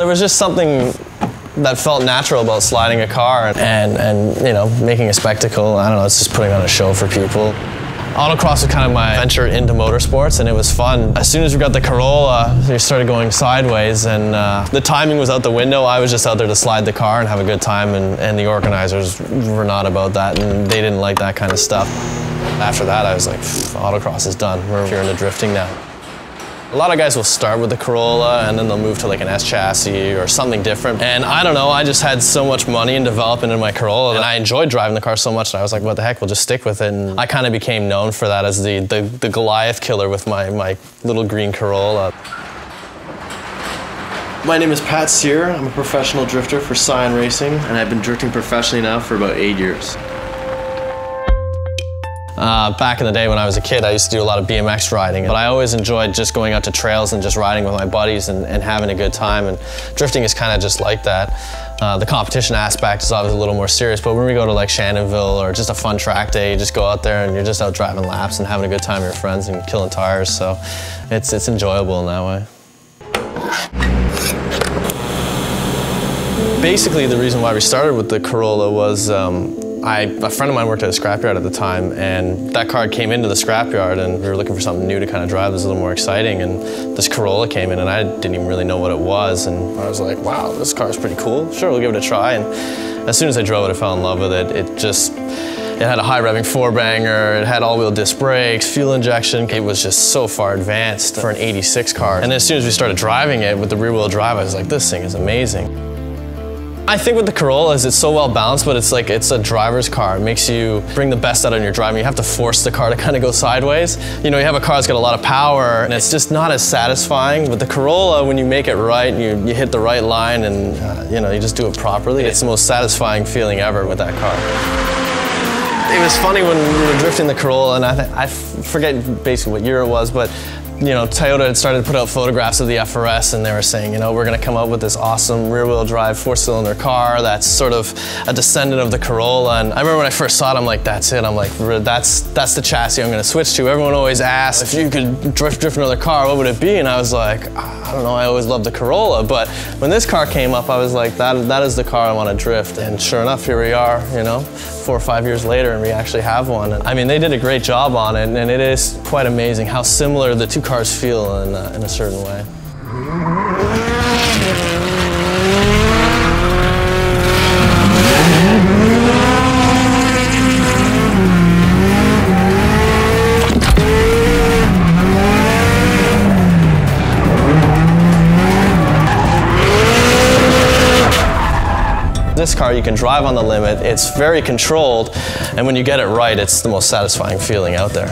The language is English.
There was just something that felt natural about sliding a car and you know, making a spectacle. I don't know, it's just putting on a show for people. Autocross was kind of my venture into motorsports, and it was fun. As soon as we got the Corolla, we started going sideways, and the timing was out the window. I was just out there to slide the car and have a good time, and the organizers were not about that, and they didn't like that kind of stuff. After that, I was like, autocross is done. We're here into drifting now. A lot of guys will start with the Corolla and then they'll move to like an S chassis or something different. And I don't know, I just had so much money in developing in my Corolla, and I enjoyed driving the car so much that I was like, what the heck, we'll just stick with it. And I kind of became known for that as the Goliath killer with my little green Corolla. My name is Pat Cyr. I'm a professional drifter for Scion Racing, and I've been drifting professionally now for about 8 years. Back in the day when I was a kid, I used to do a lot of BMX riding, but I always enjoyed just going out to trails and just riding with my buddies and having a good time, and drifting is kind of just like that. The competition aspect is always a little more serious, but when we go to like Shannonville or just a fun track day, you just go out there and you're just out driving laps and having a good time with your friends and killing tires, so it's enjoyable in that way. Basically, the reason why we started with the Corolla was a friend of mine worked at a scrapyard at the time, and that car came into the scrapyard, and we were looking for something new to kind of drive that was a little more exciting, and this Corolla came in, and I didn't even really know what it was, and I was like, wow, this car is pretty cool. Sure, we'll give it a try. And as soon as I drove it, I fell in love with it. It had a high revving four-banger, it had all-wheel disc brakes, fuel injection. It was just so far advanced for an '86 car. And as soon as we started driving it with the rear-wheel drive, I was like, this thing is amazing. I think with the Corolla is it's so well balanced, but it's like it's a driver's car. It makes you bring the best out of your driving. You have to force the car to kind of go sideways. You know, you have a car that's got a lot of power, and it's just not as satisfying. But the Corolla, when you make it right, and you hit the right line, and you know, you just do it properly, it's the most satisfying feeling ever with that car. It was funny when we were drifting the Corolla, and I forget basically what year it was, but you know, Toyota had started to put out photographs of the FR-S, and they were saying, you know, we're going to come up with this awesome rear-wheel drive four-cylinder car that's sort of a descendant of the Corolla. And I remember when I first saw it, I'm like, that's it. I'm like, that's the chassis I'm going to switch to. Everyone always asks, if you could drift another car, what would it be? And I was like, I don't know, I always loved the Corolla. But when this car came up, I was like, that is the car I want to drift. And sure enough, here we are, you know, 4 or 5 years later, and we actually have one. And I mean, they did a great job on it, and it is quite amazing how similar the two cars feel in a certain way. This car, you can drive on the limit, it's very controlled, and when you get it right, it's the most satisfying feeling out there.